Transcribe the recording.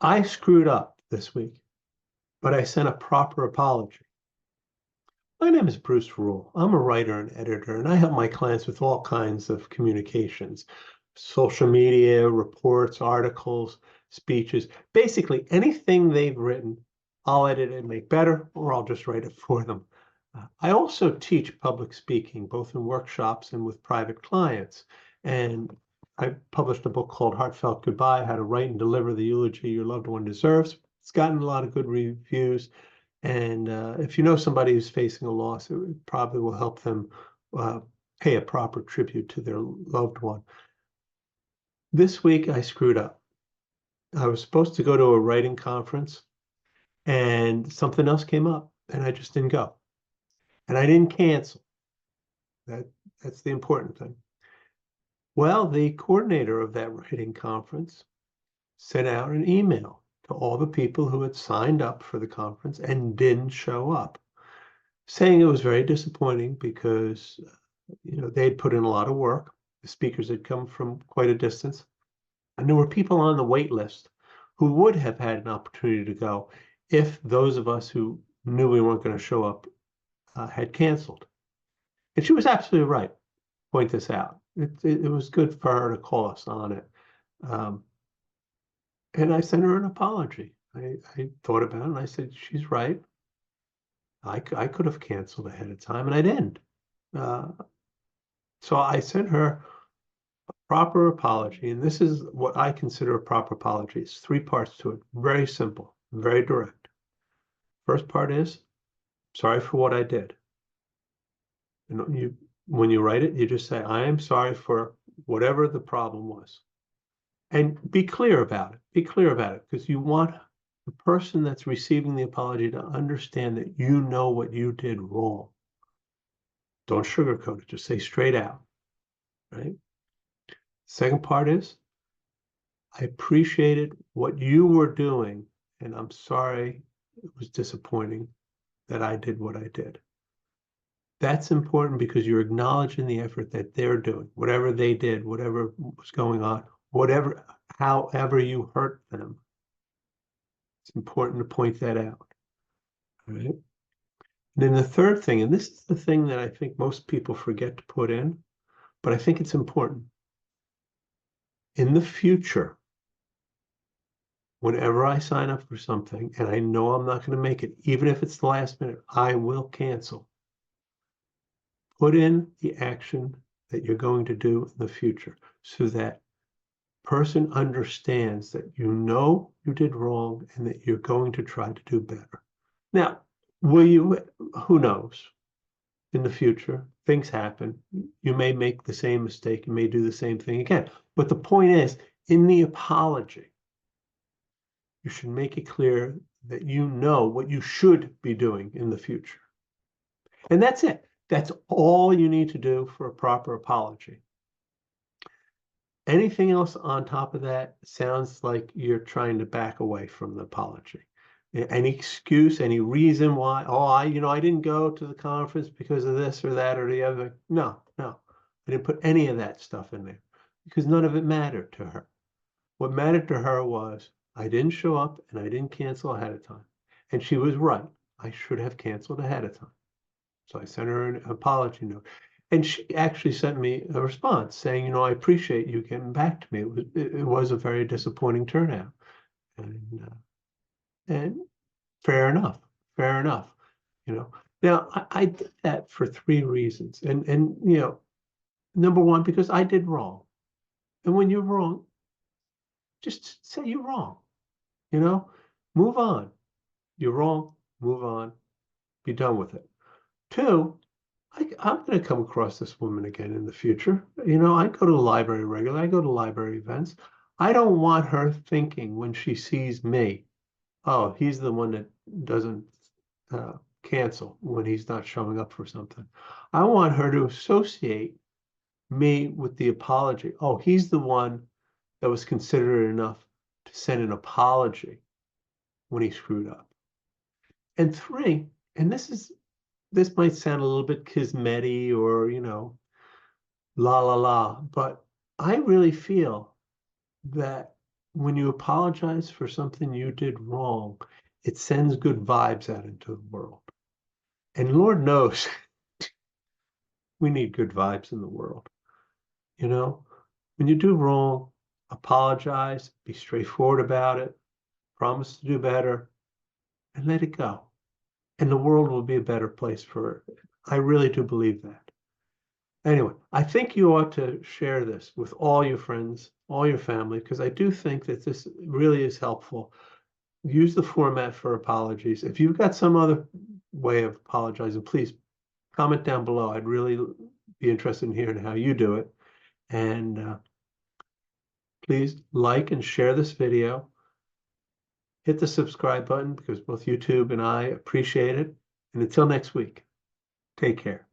I screwed up this week, but I sent a proper apology. My name is Bruce Rule. I'm a writer and editor, and I help my clients with all kinds of communications, social media, reports, articles, speeches, basically anything they've written, I'll edit it and make better, or I'll just write it for them. I also teach public speaking, both in workshops and with private clients. And I published a book called Heartfelt Goodbye, How to Write and Deliver the Eulogy Your Loved One Deserves. It's gotten a lot of good reviews. And if you know somebody who's facing a loss, it probably will help them pay a proper tribute to their loved one. This week, I screwed up. I was supposed to go to a writing conference, and something else came up, and I just didn't go. And I didn't cancel. That's the important thing. Well, the coordinator of that writing conference sent out an email to all the people who had signed up for the conference and didn't show up, saying it was very disappointing because they'd put in a lot of work. The speakers had come from quite a distance, and there were people on the wait list who would have had an opportunity to go if those of us who knew we weren't going to show up had canceled. And she was absolutely right. Point this out. It was good for her to call us on it. And I sent her an apology. I thought about it and I said, she's right. I could have canceled ahead of time and I didn't. So I sent her a proper apology. And this is what I consider a proper apology. It's 3 parts to it. Very simple, very direct. First part is, sorry for what I did. When you write it, you just say, I am sorry for whatever the problem was. And be clear about it. Be clear about it, because you want the person that's receiving the apology to understand that you know what you did wrong. Don't sugarcoat it. Just say straight out, right? Second part is, I appreciated what you were doing, and I'm sorry it was disappointing that I did what I did. That's important because you're acknowledging the effort that they're doing, whatever they did, whatever was going on, however you hurt them. It's important to point that out. All right. And then the third thing, and this is the thing that I think most people forget to put in, but I think it's important. In the future, whenever I sign up for something and I know I'm not going to make it, even if it's the last minute, I will cancel. Put in the action that you're going to do in the future so that person understands that you know you did wrong and that you're going to try to do better. Now, who knows? In the future, things happen. You may make the same mistake. You may do the same thing again. But the point is, in the apology, you should make it clear that you know what you should be doing in the future. And that's it. That's all you need to do for a proper apology. Anything else on top of that sounds like you're trying to back away from the apology. Any excuse, any reason why, I didn't go to the conference because of this or that or the other. No, I didn't put any of that stuff in there because none of it mattered to her. What mattered to her was I didn't show up and I didn't cancel ahead of time. And she was right. I should have canceled ahead of time. So I sent her an apology note. And she actually sent me a response saying, I appreciate you getting back to me. It was a very disappointing turnout. And fair enough. Now I did that for 3 reasons. And number one, because I did wrong. And when you're wrong, just say you're wrong. Move on. You're wrong, move on, be done with it. 2, I'm going to come across this woman again in the future. I go to the library regularly. I go to library events. I don't want her thinking when she sees me, oh, he's the one that doesn't cancel when he's not showing up for something. I want her to associate me with the apology. Oh, he's the one that was considerate enough to send an apology when he screwed up. And 3, and this might sound a little bit kismet-y or, la la la, but I really feel that when you apologize for something you did wrong, it sends good vibes out into the world. And Lord knows we need good vibes in the world. You know, when you do wrong, apologize, be straightforward about it, promise to do better, and let it go. And the world will be a better place for it. I really do believe that. Anyway, I think you ought to share this with all your friends, all your family, because I do think that this really is helpful. Use the format for apologies. If you've got some other way of apologizing, please comment down below. I'd really be interested in hearing how you do it. And please like and share this video. Hit the subscribe button because both YouTube and I appreciate it. And until next week, take care.